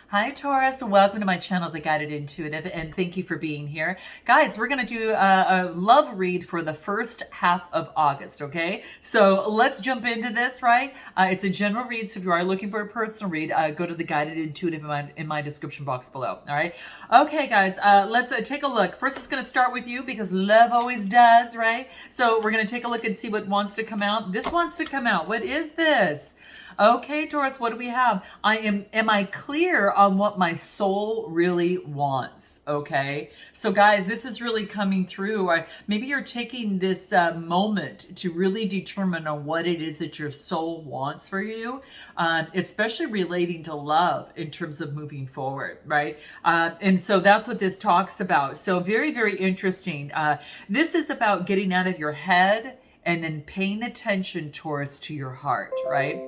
Hi, Taurus. Welcome to my channel, The Guided Intuitive, and thank you for being here. Guys, we're going to do a love read for the first half of August, okay? So let's jump into this, right? It's a general read, so if you are looking for a personal read, go to The Guided Intuitive in my description box below, all right? Okay, guys, let's take a look. First, it's going to start with you because love always does, right? So we're going to take a look and see what wants to come out. This wants to come out. What is this? Okay, Taurus, what do we have? Am I clear on what my soul really wants? Okay. So guys, this is really coming through. Maybe you're taking this moment to really determine on what it is that your soul wants for you, especially relating to love in terms of moving forward, right? And so that's what this talks about. So very, very interesting. This is about getting out of your head and then paying attention, Taurus, to your heart, right?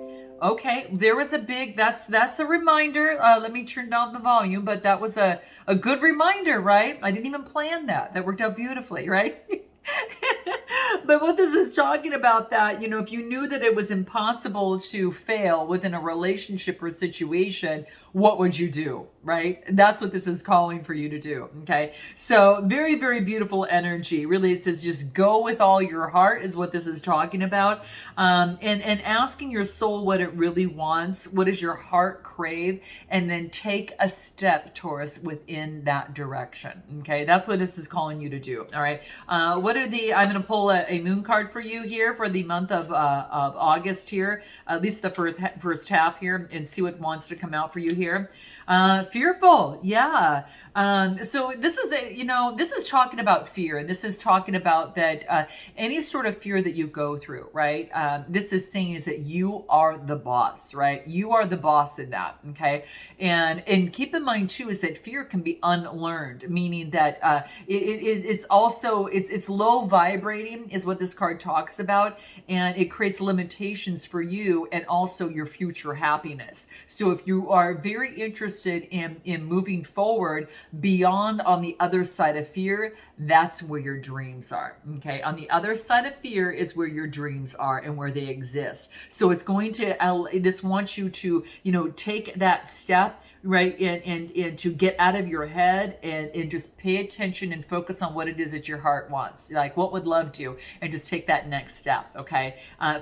Okay, there was a big, that's a reminder. Let me turn down the volume, but that was a good reminder, right? I didn't even plan that. That worked out beautifully, right? But what this is talking about, that, you know, if you knew that it was impossible to fail within a relationship or situation, what would you do, right? That's what this is calling for you to do, okay? So very, very beautiful energy. Really, it says just go with all your heart is what this is talking about. And asking your soul what it really wants, what does your heart crave, and then take a step, Taurus, within that direction, okay? That's what this is calling you to do, all right? I'm going to pull a moon card for you here for the month of August here, at least the first half here, and see what wants to come out for you here. Fearful, yeah. So this is this is talking about fear, and this is talking about that any sort of fear that you go through, right? This is saying is that you are the boss, right? You are the boss in that, okay? And keep in mind too is that fear can be unlearned, meaning that it's also it's low vibrating is what this card talks about, and it creates limitations for you and also your future happiness. So if you are very interested in moving forward beyond on the other side of fear, that's where your dreams are, okay? On the other side of fear is where your dreams are and where they exist. So it's going to, this wants you to, take that step, right? And to get out of your head and just pay attention and focus on what it is that your heart wants. Like, what would love do? And just take that next step, okay?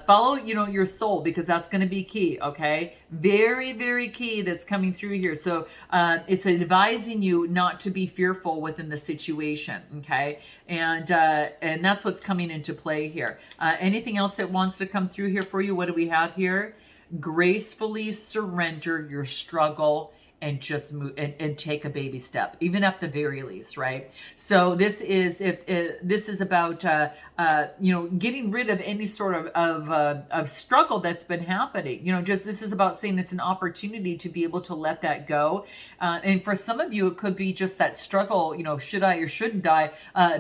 Follow, your soul, because that's going to be key, okay? Very, very key that's coming through here. So it's advising you not to be fearful within the situation, okay? And that's what's coming into play here. Anything else that wants to come through here for you? What do we have here? Gracefully surrender your struggle and just move and take a baby step, even at the very least, right? So this is this is about getting rid of any sort of struggle that's been happening. Just this is about saying it's an opportunity to be able to let that go. And for some of you, it could be just that struggle. Should I or shouldn't I,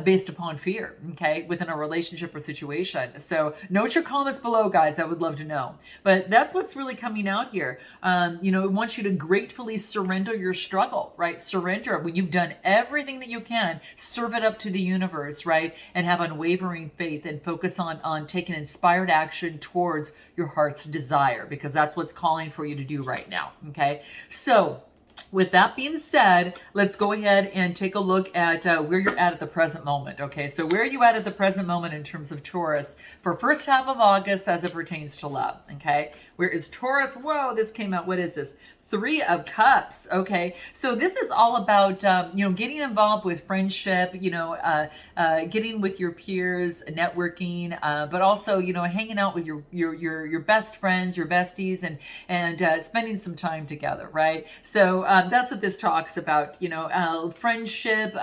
based upon fear, okay, within a relationship or situation. So note your comments below, guys. I would love to know. But that's what's really coming out here. It wants you to gratefully surrender your struggle, right? Surrender when you've done everything that you can, serve it up to the universe, right? And have unwavering faith and focus on taking inspired action towards your heart's desire, because that's what's calling for you to do right now, okay? So with that being said, let's go ahead and take a look at where you're at the present moment, okay? So where are you at the present moment in terms of Taurus for first half of August as it pertains to love, okay? Where is Taurus? Whoa, this came out. What is this? Three of Cups. Okay, so this is all about getting involved with friendship, getting with your peers, networking, but also hanging out with your best friends, your besties, and spending some time together, right? So that's what this talks about. Friendship,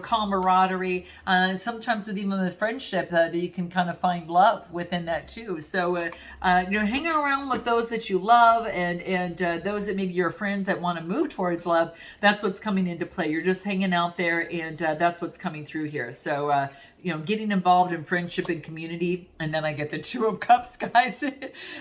camaraderie. Sometimes with even with friendship, that you can kind of find love within that too. So hanging around with those that you love and those that maybe you're a friend that want to move towards love, that's what's coming into play. You're just hanging out there, and that's what's coming through here. So getting involved in friendship and community. And then I get the Two of Cups, guys,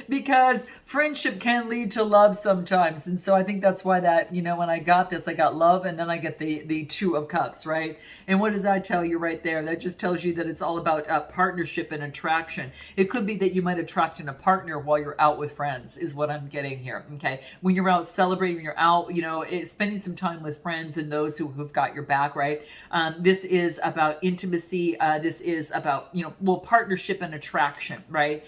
because friendship can lead to love sometimes. And so I think that's why that, when I got this, I got love, and then I get the Two of Cups, right? And what does that tell you right there? That just tells you that it's all about partnership and attraction. It could be that you might attract in a partner while you're out with friends, is what I'm getting here. Okay. When you're out celebrating, when you're out, spending some time with friends and those who've got your back, right? This is about intimacy. This is about, partnership and attraction, right?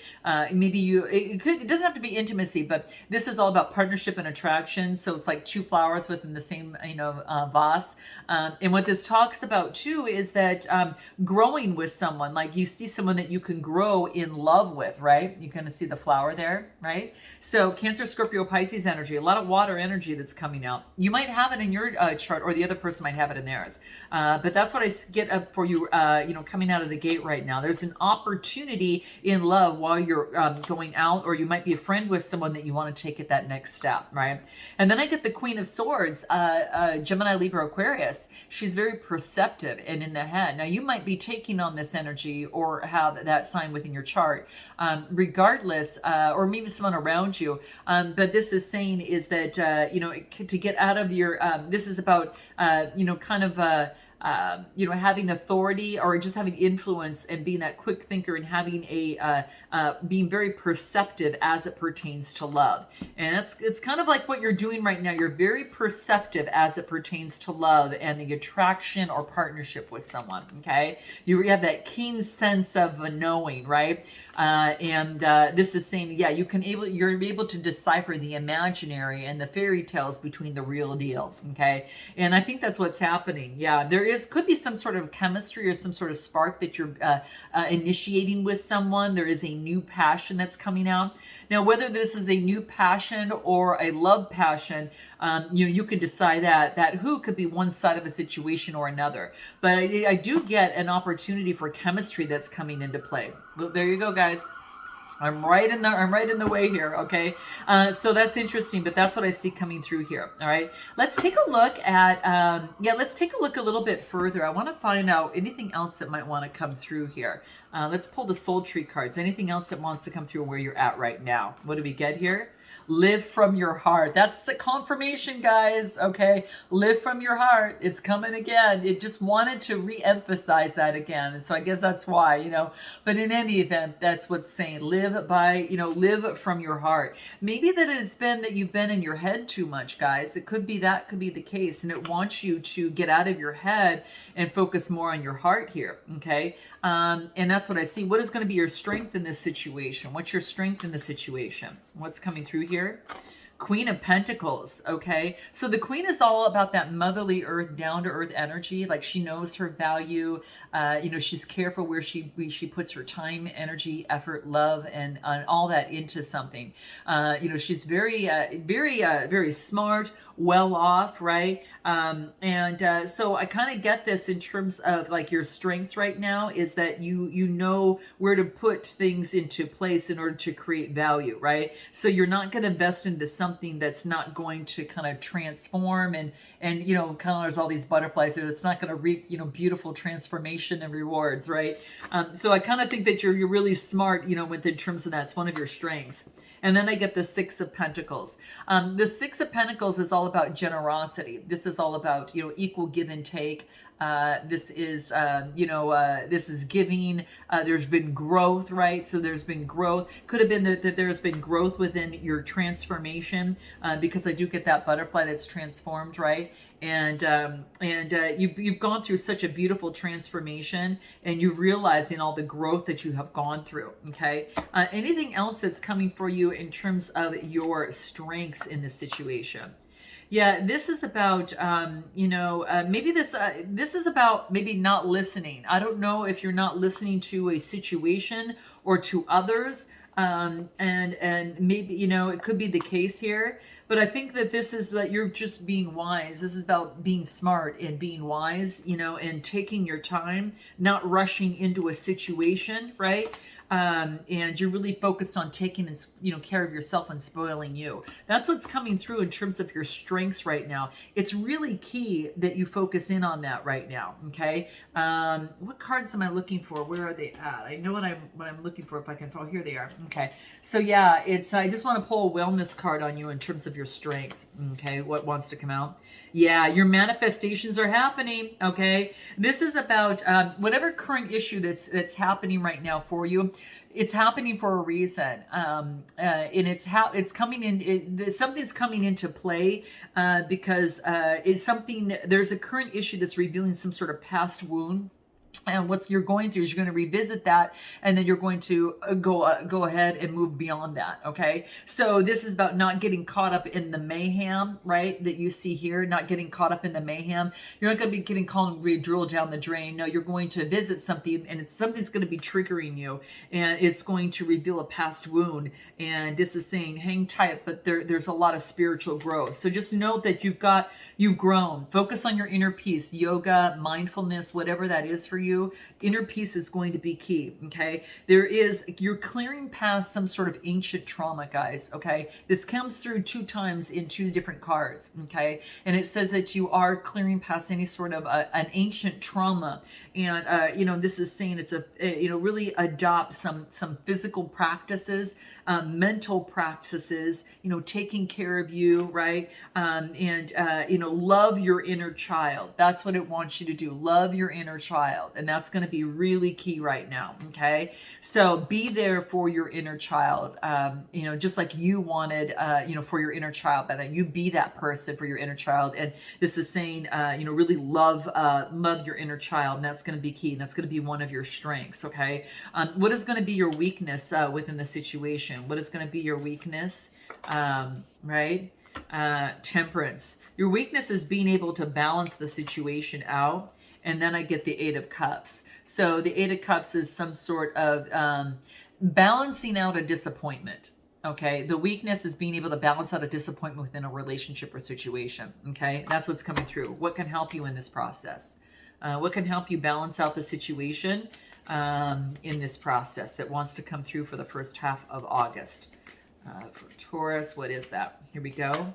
Maybe it doesn't have to be intimacy, but this is all about partnership and attraction. So it's like two flowers within the same, vase. And what this talks about too is that growing with someone, like you see someone that you can grow in love with, right? You kind of see the flower there, right? So Cancer, Scorpio, Pisces energy, a lot of water energy that's coming out. You might have it in your chart, or the other person might have it in theirs. But that's what I get up for you, coming out of the gate right now. There's an opportunity in love while you're going out, or you might be a friend with someone that you want to take it that next step, right? And then I get the Queen of Swords, Gemini, Libra, Aquarius. She's very perceptive and in the head. Now you might be taking on this energy or have that sign within your chart, regardless, or maybe someone around you. But this is saying is that, to get out of your, this is about, having authority or just having influence and being that quick thinker and having being very perceptive as it pertains to love. And it's kind of like what you're doing right now. You're very perceptive as it pertains to love and the attraction or partnership with someone. Okay. You have that keen sense of knowing, right? This is saying, yeah, you're able to decipher the imaginary and the fairy tales between the real deal. Okay. And I think that's what's happening. Yeah. Could be some sort of chemistry or some sort of spark that you're initiating with someone. There is a new passion that's coming out. Now, whether this is a new passion or a love passion, you can decide that who could be one side of a situation or another. But I do get an opportunity for chemistry that's coming into play. Well, there you go, guys. I'm right in the way here. Okay. So that's interesting, but that's what I see coming through here. All right. Let's take a look at, let's take a look a little bit further. I want to find out anything else that might want to come through here. Let's pull the soul tree cards. Anything else that wants to come through where you're at right now? What do we get here? Live from your heart. That's the confirmation, guys. Okay. Live from your heart. It's coming again. It just wanted to re-emphasize that again. And so I guess that's why, but in any event, that's what's saying. Live from your heart. Maybe that it's been that you've been in your head too much, guys. It could be the case. And it wants you to get out of your head and focus more on your heart here. Okay. And that's what I see. What is going to be your strength in this situation? What's your strength in the situation? What's coming through here? Queen of Pentacles. Okay. So the Queen is all about that motherly earth, down to earth energy. Like she knows her value. She's careful where she puts her time, energy, effort, love, and all that into something. She's very, very smart, well off, right? So I kind of get this in terms of like your strengths right now is that you know where to put things into place in order to create value, right? So you're not going to invest into something that's not going to kind of transform and kind of there's all these butterflies here. It's not going to reap, beautiful transformation and rewards, right? So I kind of think that you're really smart, in terms of that. It's one of your strengths. And then I get the Six of Pentacles. The Six of Pentacles is all about generosity. This is all about, equal give and take. This is giving. There's been growth, right? So there's been growth. Could have been that there's been growth within your transformation, because I do get that butterfly that's transformed, right? And you've gone through such a beautiful transformation, and you're realizing all the growth that you have gone through. Okay. Anything else that's coming for you in terms of your strengths in this situation? Yeah, this is about, maybe this is about maybe not listening. I don't know if you're not listening to a situation or to others. And maybe, it could be the case here, but I think that this is that you're just being wise. This is about being smart and being wise, and taking your time, not rushing into a situation, right? and you're really focused on taking care of yourself and spoiling you. That's what's coming through in terms of your strengths right now. It's really key that you focus in on that right now. Okay. What cards am I looking for? Where are they at? I know what I'm looking for. If I can, oh, here they are. Okay. So yeah, I just want to pull a wellness card on you in terms of your strength. Okay. What wants to come out? Yeah, your manifestations are happening. Okay, this is about whatever current issue that's happening right now for you. It's happening for a reason, and it's coming in. Something's coming into play because it's something. There's a current issue that's revealing some sort of past wound. And what you're going through is you're going to revisit that, and then you're going to go ahead and move beyond that. Okay, so this is about not getting caught up in the mayhem, right? That you see here, not getting caught up in the mayhem. You're not going to be getting caught and drilled down the drain. No, you're going to visit something, and something's going to be triggering you, and it's going to reveal a past wound. And this is saying, hang tight, but there's a lot of spiritual growth. So just note that you've grown. Focus on your inner peace, yoga, mindfulness, whatever that is for you. Inner peace is going to be key. Okay, you're clearing past some sort of ancient trauma, guys. Okay, this comes through 2 times in 2 different cards. Okay, and it says that you are clearing past any sort of an ancient trauma. And this is saying it's really adopt some physical practices, mental practices, taking care of you, right? Love your inner child. That's what it wants you to do. Love your inner child. And that's going to be really key right now. Okay. So be there for your inner child. Just like you wanted, for your inner child, but that you be that person for your inner child. And this is saying, really love your inner child. And that's going to be key. And that's going to be one of your strengths. Okay. What is going to be your weakness within the situation? What is going to be your weakness? Right? Temperance. Your weakness is being able to balance the situation out. And then I get the 8 of Cups. So the 8 of Cups is some sort of balancing out a disappointment. Okay, the weakness is being able to balance out a disappointment within a relationship or situation. Okay, that's what's coming through. What can help you in this process? What can help you balance out the situation in this process that wants to come through for the first half of August? For Taurus, what is that? Here we go.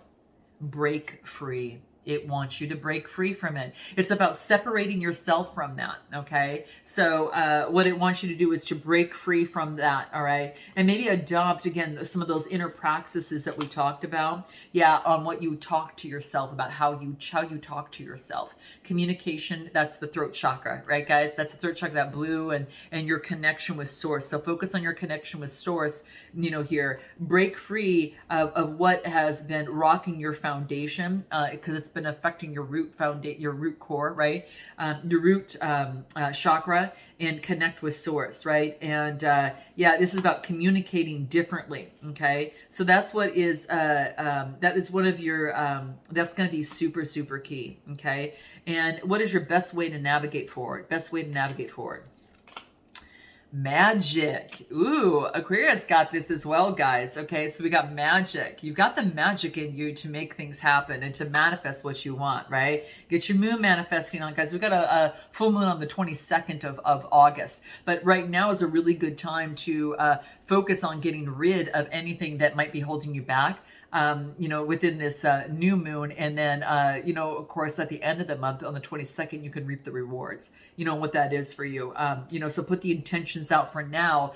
Break free. It wants you to break free from it. It's about separating yourself from that, okay? So what it wants you to do is to break free from that, all right? And maybe adopt, again, some of those inner practices that we talked about. Yeah, on what you talk to yourself about, how you talk to yourself. Communication, that's the throat chakra, right, guys? That's the throat chakra, that blue, and your connection with source. So focus on your connection with source, here. Break free of what has been rocking your foundation, because it's been affecting your root core, right? Your root chakra, and connect with source, right? And this is about communicating differently. Okay, so that's what is that is one of your that's going to be super, super key. Okay, and what is your best way to navigate forward? Magic. Ooh, Aquarius got this as well, guys. Okay, so we got magic. You've got the magic in you to make things happen and to manifest what you want, right? Get your moon manifesting on, guys. We got a full moon on the 22nd of August. But right now is a really good time to focus on getting rid of anything that might be holding you back. Within this new moon. And then, of course, at the end of the month on the 22nd, you can reap the rewards, what that is for you. So put the intentions out for now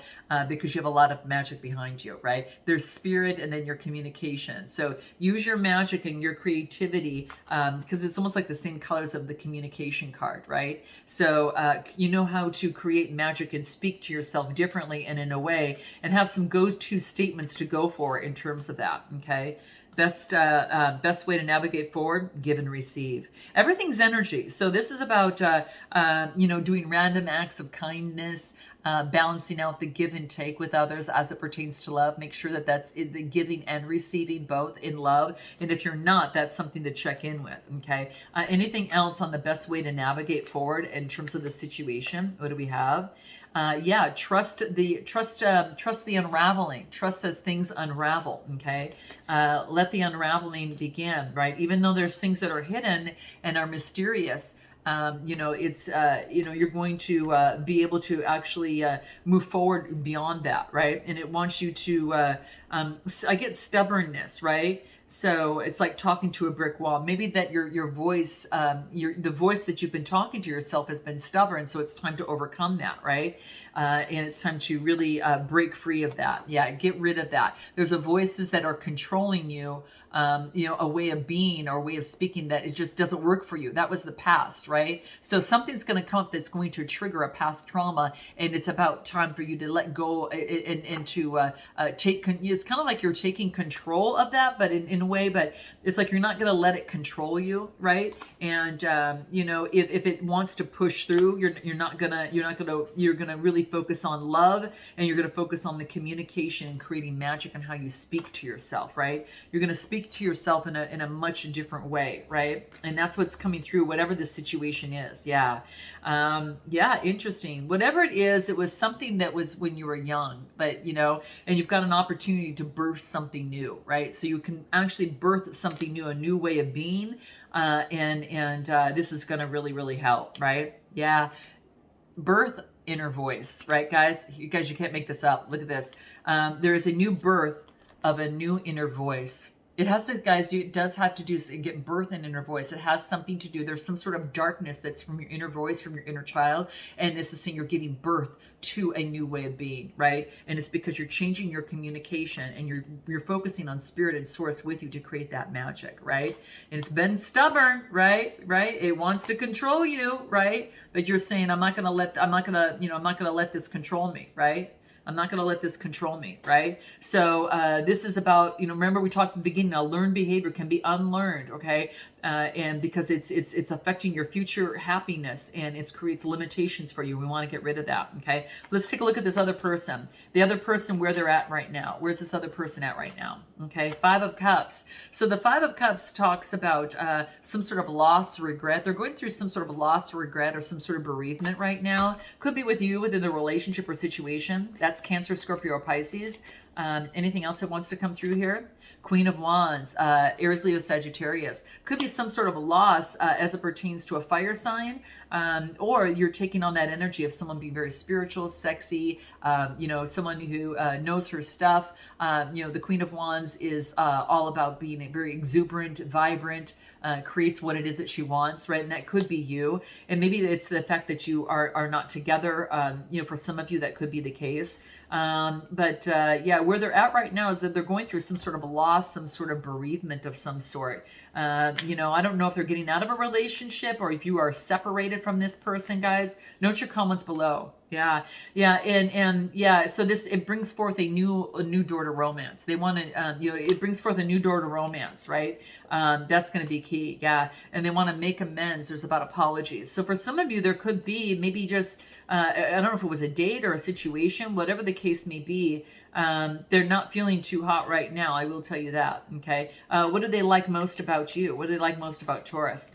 because you have a lot of magic behind you, right? There's spirit and then your communication. So use your magic and your creativity because it's almost like the same colors of the communication card, right? So you know how to create magic and speak to yourself differently and in a way and have some go-to statements to go for in terms of that, okay? Best way to navigate forward, give and receive. Everything's energy. So this is about, doing random acts of kindness, balancing out the give and take with others as it pertains to love. Make sure that that's the giving and receiving both in love. And if you're not, that's something to check in with. Okay. Anything else on the best way to navigate forward in terms of the situation? What do we have? Trust the unraveling. Trust as things unravel. Okay, let the unraveling begin. Right, even though there's things that are hidden and are mysterious, It's you're going to be able to actually move forward beyond that, right? And it wants you to I get stubbornness, right? So it's like talking to a brick wall. Maybe that your voice, the voice that you've been talking to yourself has been stubborn. So it's time to overcome that, right? And it's time to really break free of that. Yeah, get rid of that. There's voices that are controlling you, a way of being or a way of speaking that it just doesn't work for you. That was the past, right? So something's going to come up that's going to trigger a past trauma, and it's about time for you to let go and to take. It's kind of like you're taking control of that, but in a way, but it's like you're not going to let it control you, right? And if it wants to push through, you're gonna really focus on love, and you're gonna focus on the communication and creating magic and how you speak to yourself, right? You're gonna speak to yourself in a much different way, right? And that's what's coming through, whatever the situation is. Yeah. Interesting. Whatever it is, it was something that was when you were young, but and you've got an opportunity to birth something new, right? So you can actually birth something new, a new way of being, and this is going to really, really help, right? Yeah. Birth inner voice, right, guys? You can't make this up. Look at this. There is a new birth of a new inner voice. It has to, guys, it does have to do, get birth and inner voice. It has something to do. There's some sort of darkness that's from your inner voice, from your inner child. And this is saying you're giving birth to a new way of being, right? And it's because you're changing your communication, and you're focusing on spirit and source with you to create that magic, right? And it's been stubborn, right? It wants to control you, right? But you're saying, I'm not going to let this control me, right? I'm not going to let this control me, right? So this is about, remember we talked at the beginning, a learned behavior can be unlearned, okay? And because it's affecting your future happiness, and it creates limitations for you. We want to get rid of that, okay? Let's take a look at this other person. The other person, where they're at right now. Where's this other person at right now? Okay, Five of Cups. So the Five of Cups talks about some sort of loss, regret. They're going through some sort of loss, regret, or some sort of bereavement right now. Could be with you within the relationship or situation. That's Cancer, Scorpio, or Pisces. Anything else that wants to come through here? Queen of Wands, Aries, Leo, Sagittarius. Could be some sort of loss as it pertains to a fire sign, or you're taking on that energy of someone being very spiritual, sexy, someone who knows her stuff. The Queen of Wands is all about being very exuberant, vibrant, creates what it is that she wants, right? And that could be you. And maybe it's the fact that you are not together. For some of you, that could be the case. Where they're at right now is that they're going through some sort of loss, some sort of bereavement of some sort. I don't know if they're getting out of a relationship or if you are separated from this person, guys. Note your comments below. Yeah. So it brings forth a new door to romance. They want to, it brings forth a new door to romance, right? That's going to be key. Yeah. And they want to make amends. There's about apologies. So for some of you, there could be maybe just, I don't know if it was a date or a situation, whatever the case may be. They're not feeling too hot right now. I will tell you that. Okay. What do they like most about you? What do they like most about Taurus?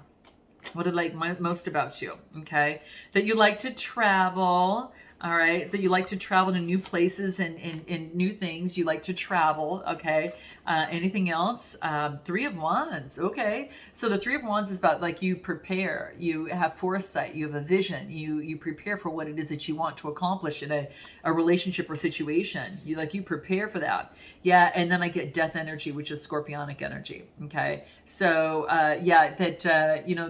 What do they like most about you? Okay. That you like to travel. All right. That you like to travel to new places and new things. You like to travel. Okay. Anything else? Three of Wands. Okay. So the Three of Wands is about like you prepare, you have foresight, you have a vision, you prepare for what it is that you want to accomplish in a relationship or situation. You prepare for that. Yeah. And then I get death energy, which is scorpionic energy. Okay. So,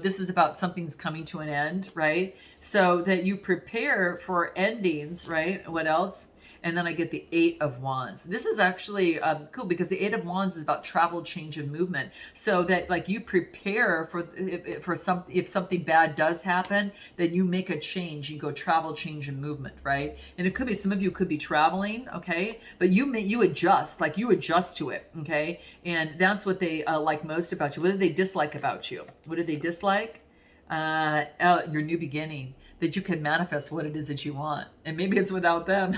this is about something's coming to an end, right? So that you prepare for endings, right? What else? And then I get the Eight of Wands. This is actually cool because the Eight of Wands is about travel, change, and movement. So that like you prepare for if something bad does happen, then you make a change. You go travel, change, and movement, right? And it could be some of you could be traveling, okay? But you adjust, like you adjust to it, okay? And that's what they like most about you. What do they dislike about you? What do they dislike? Your new beginning. that you can manifest what it is that you want. And maybe it's without them.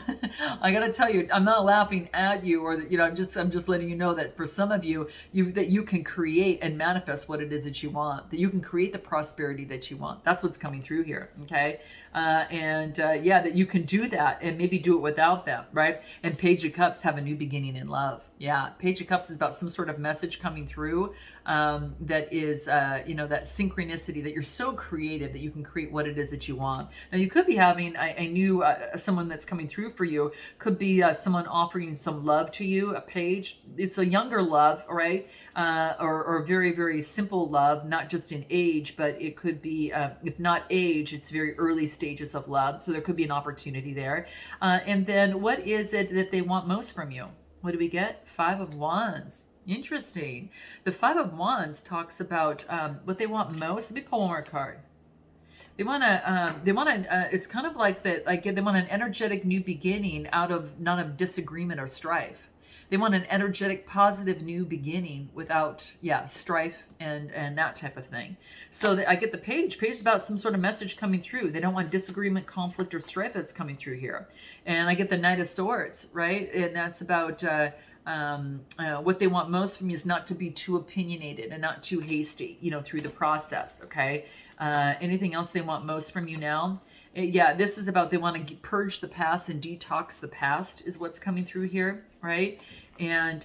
I got to tell you, I'm not laughing at you, or I'm just letting you know that for some of you, that you can create and manifest what it is that you want, that you can create the prosperity that you want. That's what's coming through here. Okay. Yeah, that you can do that and maybe do it without them, right? And Page of Cups have a new beginning in love. Yeah, Page of Cups is about some sort of message coming through that is, that synchronicity, that you're so creative that you can create what it is that you want. Now, you could be having, I knew someone that's coming through for you, could be someone offering some love to you, a page. It's a younger love, right? Or very, very simple love, not just in age, but it could be, if not age, it's very early stages of love. So there could be an opportunity there. And then what is it that they want most from you? What do we get? Five of Wands. Interesting. The Five of Wands talks about what they want most. Let me pull one more card. They want to, it's kind of like that, like they want an energetic new beginning out of none of disagreement or strife. They want an energetic, positive new beginning without, strife and that type of thing. So I get the page. Page is about some sort of message coming through. They don't want disagreement, conflict, or strife that's coming through here. And I get the Knight of Swords, right? And that's about what they want most from you is not to be too opinionated and not too hasty, through the process. Okay. Anything else they want most from you now? This is about they want to purge the past and detox the past is what's coming through here, right? And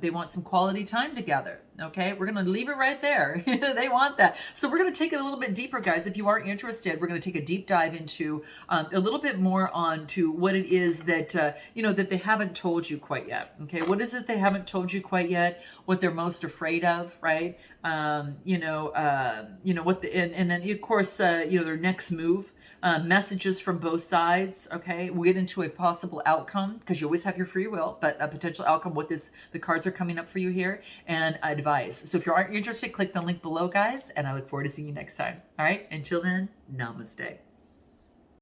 they want some quality time together. Okay, we're going to leave it right there. They want that. So we're going to take it a little bit deeper, guys. If you are interested, we're going to take a deep dive into a little bit more on to what it is that, that they haven't told you quite yet. Okay, what is it they haven't told you quite yet? What they're most afraid of, right? What and then of course, their next move. Messages from both sides. Okay, we'll get into a possible outcome because you always have your free will, but a potential outcome. What the cards are coming up for you here, and advice. So if you aren't interested, click the link below, guys, and I look forward to seeing you next time. All right, until then, namaste.